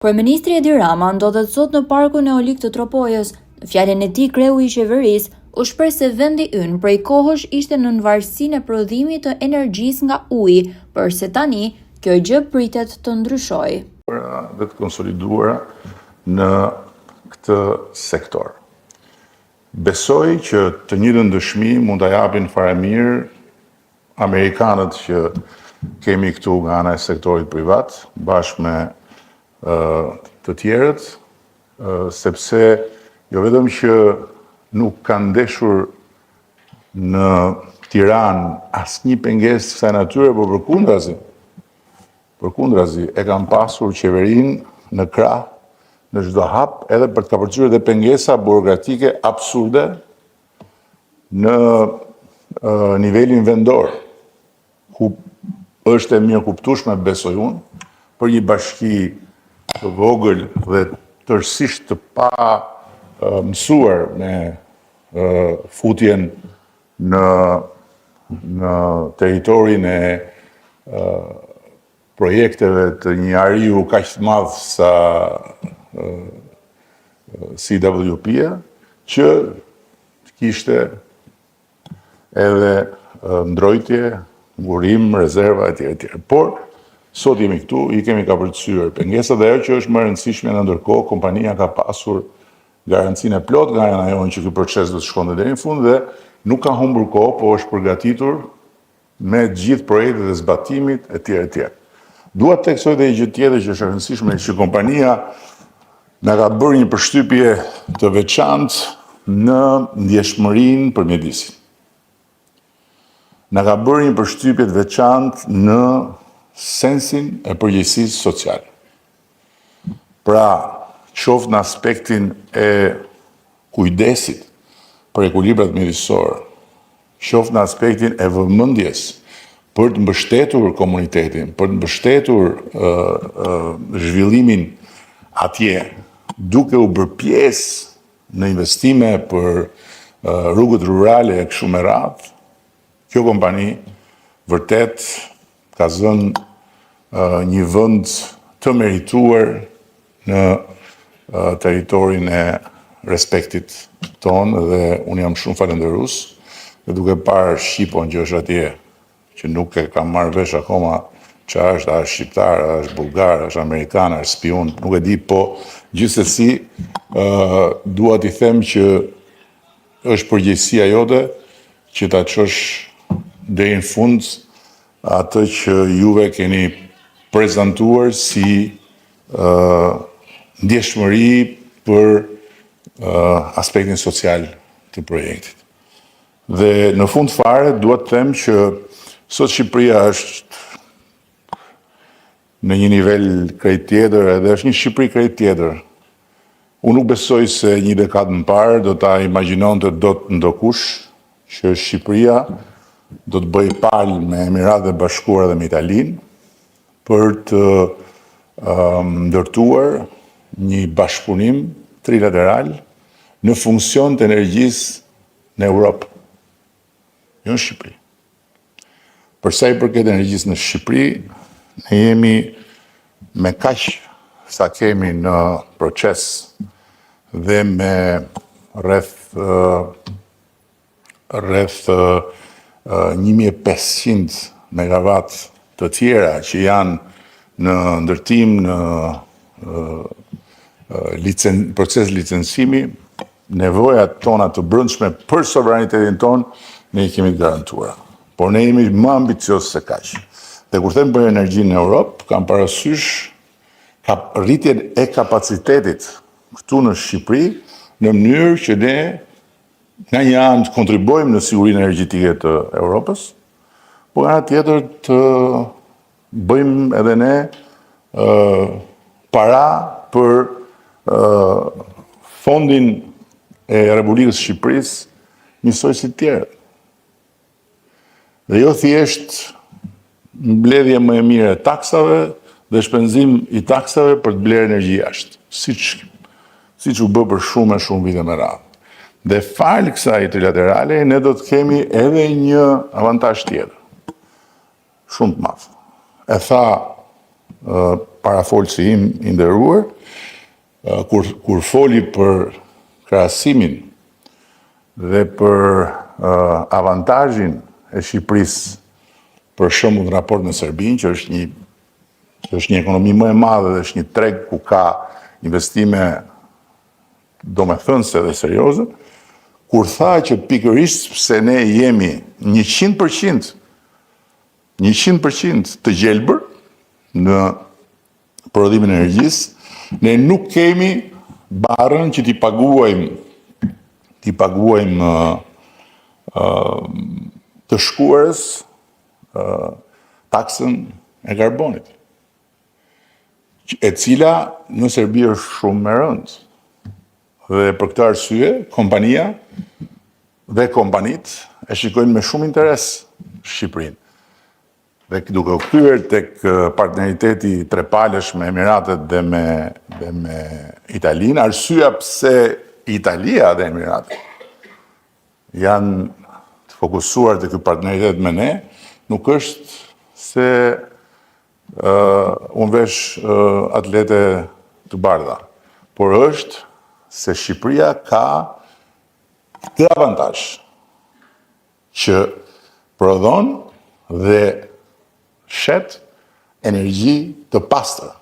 Kryeministri Edi Rama ndodhet sot në Parkun Eolik të Tropojës. Në fjalën e tij, kreu i qeverisë u shpreh se vendi ynë prej kohësh ishte në varësinë e prodhimit të energjisë nga uji, përse tani kjo gjë pritet të ndryshojë. Dhe të konsoliduara në këtë sektor. Besoj që të njëjtën dëshmi mund ta japin fare mirë amerikanët që kemi këtu nga ana e sektorit privat, bashkë me të tjerët, sepse jo vetëm që nuk kanë ndeshur në Tiranë asnjë pengesë kësaj natyre, por përkundrazi e kanë pasur qeverinë në krah në çdo hap, edhe për të kapërcyer dhe pengesa burokratike absurde në nivelin vendor, ku është e mirë kuptueshme, besoj unë, për një bashki të vogël dhe tërësisht të pa mësuar me futjen në territorin e projekteve të një ariu kaq të madh sa CWP-a, që kishte edhe mbrojtje, ngurim, rezerva etj. Por sot jemi këtu, i kemi kapërcyer pengesat, dhe ajo që është më e rëndësishme, në ndërkohë kompania ka pasur garancinë e plot nga ana jonë që ky proces do të shkonte deri në fund dhe nuk ka humbur kohë, po është përgatitur me gjithë projektet e zbatimit etj. Dua të theksoj edhe një gjë tjetër që është e rëndësishme, që kompania na ka bërë një përshtypje të veçantë në ndjeshmërinë për mjedisin. Na ka bërë një përshtypje të veçantë në sensin e përgjegjësisë sociale. Pra, qoftë në aspektin e kujdesit për ekuilibrat mjedisor, qoftë në aspektin e vëmendjes për të mbështetur komunitetin, për të mbështetur zhvillimin atje, duke u bërë pjesë në investime për rrugët rurale e kështu me radhë, kjo kompani vërtet ka zënë një vend të merituar në territorin e respektit tonë, dhe unë jam shumë falënderues, dhe duke parë Shqipon që është atje, që nuk e kam marrë vesh akoma që është, a është shqiptar, a është bulgar, a është amerikan, a është spion, nuk e di, po gjithsesi dua t'i them që është përgjegjësia jote që ta çosh deri në fund atë që juve keni prezantuar si ndjeshmëri për aspektin social të projektit. Dhe në fund fare, duhet të them që sot Shqipëria është në një nivel krejt tjetër, edhe është një Shqipëri krejt tjetër. Unë nuk besoj se një dekadë më parë do ta imagjinonte dot ndokush që Shqipëria do të bëj palë me Emiratet e Bashkuara dhe me Italinë për të ndërtuar një bashkëpunim trilateral në funksion të energjisë në Europë, jo në Shqipëri. Për sa i përket energjisë në Shqipëri, ne jemi me kaq sa kemi në proces dhe me rreth 1500 megawatt të tjera që janë në ndërtim, në proces licencimi, nevojat tona të brendshme për sovranitetin ton ne i kemi të garantuara. Por ne jemi më ambiciozë se kaq. Dhe kur them për energjinë në Europë, kam parasysh rritjen e kapacitetit këtu në Shqipëri, në mënyrë që ne nga një anë të kontribuojmë në sigurinë energjetike të Europës, por nga tjetër të bëjmë edhe ne para për fondin e Republikës Shqipërisë njësoj si tjerët. Dhe jo thjesht mbledhje më e mirë e taksave dhe shpenzim i taksave për të blerë energji jashtë, siç u bë për shumë vite me radhë. Dhe falë kësaj trilaterale, ne do të kemi edhe një avantazh tjetër, shumë të madh. E tha parafolësi im i nderuar, kur foli për krahasimin dhe për avantazhin e Shqipërisë për shembull në raport me Serbinë, që është një ekonomi më e madhe dhe është një treg ku ka investime domethënëse dhe serioze, kur tha që pikërisht pse ne jemi 100% të gjelbër në prodhimin e energjisë, ne nuk kemi barën që t'i paguajmë të shkuarës taksën e karbonit, e cila në Serbi është shumë e rëndë. Dhe për këtë arsye, kompania dhe kompanit e shikojnë me shumë interes Shqipërinë. Dhe duke u kthyer tek partneriteti trepalësh me Emiratet dhe me Italinë, arsyeja pse Italia dhe Emiratet janë të fokusuar te ky partneritet me ne, nuk është se unë vesh atlete të bardha, por është se Shqipëria ka këtë avantazh që prodhon dhe shet energji të pastër.